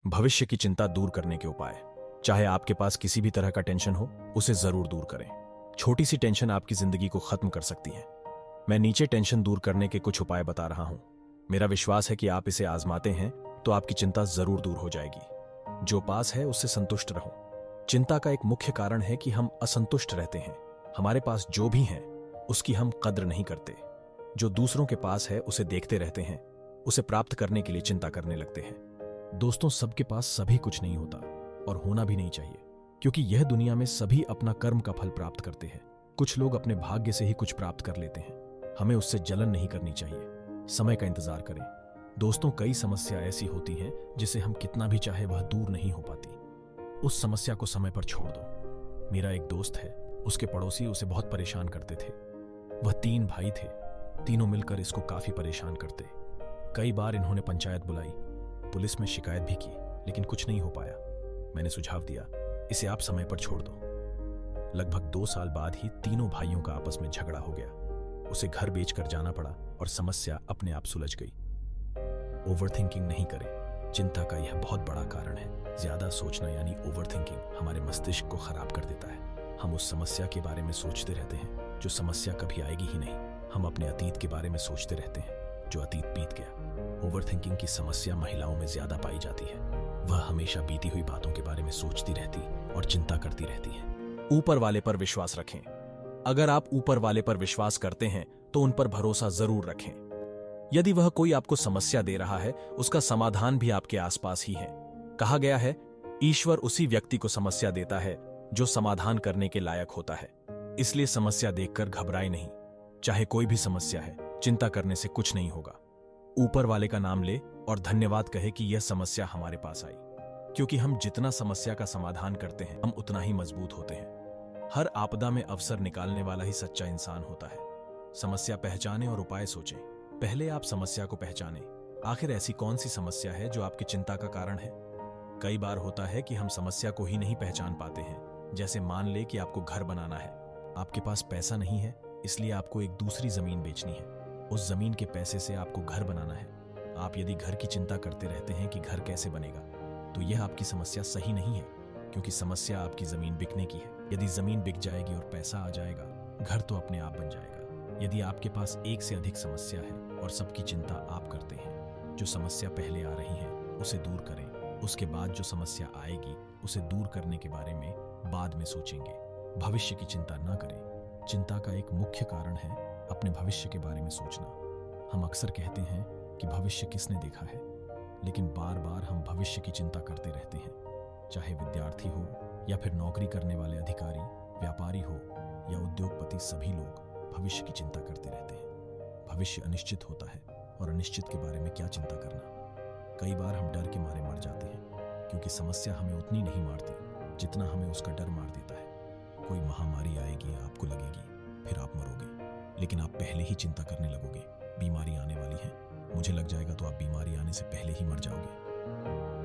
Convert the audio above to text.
भविष्य की चिंता दूर करने के उपाय। चाहे आपके पास किसी भी तरह का टेंशन हो, उसे जरूर दूर करें। छोटी सी टेंशन आपकी जिंदगी को खत्म कर सकती है। मैं नीचे टेंशन दूर करने के कुछ उपाय बता रहा हूं। मेरा विश्वास है कि आप इसे आजमाते हैं तो आपकी चिंता जरूर दूर हो जाएगी। जो पास है उससे संतुष्ट रहो। चिंता का एक मुख्य कारण है कि हम असंतुष्ट रहते हैं। हमारे पास जो भी है उसकी हम कद्र नहीं करते। जो दूसरों के पास है उसे देखते रहते हैं, उसे प्राप्त करने के लिए चिंता करने लगते हैं। दोस्तों, सबके पास सभी कुछ नहीं होता और होना भी नहीं चाहिए, क्योंकि यह दुनिया में सभी अपना कर्म का फल प्राप्त करते हैं। कुछ लोग अपने भाग्य से ही कुछ प्राप्त कर लेते हैं। हमें उससे जलन नहीं करनी चाहिए। समय का इंतजार करें। दोस्तों, कई समस्या ऐसी होती हैं जिसे हम कितना भी चाहे वह दूर नहीं हो पाती। उस समस्या को समय पर छोड़ दो। मेरा एक दोस्त है, उसके पड़ोसी उसे बहुत परेशान करते थे। वह 3 भाई थे, तीनों मिलकर इसको काफी परेशान करते। कई बार इन्होंने पंचायत बुलाई, पुलिस में शिकायत भी की, लेकिन कुछ नहीं हो पाया। मैंने सुझाव दिया, इसे आप समय पर छोड़ दो। लगभग 2 साल बाद ही तीनों भाइयों का आपस में झगड़ा हो गया। उसे घर बेचकर जाना पड़ा और समस्या अपने आप सुलझ गई। ओवरथिंकिंग नहीं करें। चिंता का यह बहुत बड़ा कारण है। ज्यादा सोचना यानी ओवरथिंकिंग हमारे मस्तिष्क को खराब कर देता है। हम उस समस्या के बारे में सोचते रहते हैं जो समस्या कभी आएगी ही नहीं। हम अपने अतीत के बारे में सोचते रहते हैं जो अतीत बीत गया। ओवरथिंकिंग की समस्या महिलाओं में ज्यादा पाई जाती है। वह हमेशा बीती हुई बातों के बारे में सोचती रहती और चिंता करती रहती है। ऊपर वाले पर विश्वास रखें। अगर आप ऊपर वाले पर विश्वास करते हैं तो उन पर भरोसा जरूर रखें। यदि वह कोई आपको समस्या दे रहा है, उसका समाधान भी आपके आसपास ही है। कहा गया है, ईश्वर उसी व्यक्ति को समस्या देता है जो समाधान करने के लायक होता है। इसलिए समस्या देखकर घबराए नहीं। चाहे कोई भी समस्या है, चिंता करने से कुछ नहीं होगा। ऊपर वाले का नाम ले और धन्यवाद कहे कि यह समस्या हमारे पास आई, क्योंकि हम जितना समस्या का समाधान करते हैं, हम उतना ही मजबूत होते हैं। हर आपदा में अवसर निकालने वाला ही सच्चा इंसान होता है। समस्या पहचानें और उपाय सोचें। पहले आप समस्या को पहचानें। आखिर ऐसी कौन सी समस्या है जो आपकी चिंता का कारण है? कई बार होता है कि हम समस्या को ही नहीं पहचान पाते हैं। जैसे मान ले कि आपको घर बनाना है, आपके पास पैसा नहीं है, इसलिए आपको एक दूसरी जमीन बेचनी है। उस जमीन के पैसे से आपको घर बनाना है। आप यदि घर की चिंता करते रहते हैं कि घर कैसे बनेगा, तो यह आपकी समस्या सही नहीं है, क्योंकि समस्या आपकी जमीन बिकने की है। यदि जमीन बिक जाएगी और पैसा आ जाएगा, घर तो अपने आप बन जाएगा। यदि आपके पास एक से अधिक समस्या है और सबकी चिंता आप करते हैं, जो समस्या पहले आ रही है उसे दूर करें। उसके बाद जो समस्या आएगी उसे दूर करने के बारे में बाद में सोचेंगे। भविष्य की चिंता न करें। चिंता का एक मुख्य कारण है अपने भविष्य के बारे में सोचना। हम अक्सर कहते हैं कि भविष्य किसने देखा है, लेकिन बार बार हम भविष्य की चिंता करते रहते हैं। चाहे विद्यार्थी हो या फिर नौकरी करने वाले अधिकारी, व्यापारी हो या उद्योगपति, सभी लोग भविष्य की चिंता करते रहते हैं। भविष्य अनिश्चित होता है और अनिश्चित के बारे में क्या चिंता करना। कई बार हम डर के मारे मर जाते हैं, क्योंकि समस्या हमें उतनी नहीं मारती जितना हमें उसका डर मार देता है। कोई महामारी आएगी, आपको लगेगी, फिर आप मरोगे, लेकिन आप पहले ही चिंता करने लगोगे, बीमारी आने वाली है, मुझे लग जाएगा, तो आप बीमारी आने से पहले ही मर जाओगे।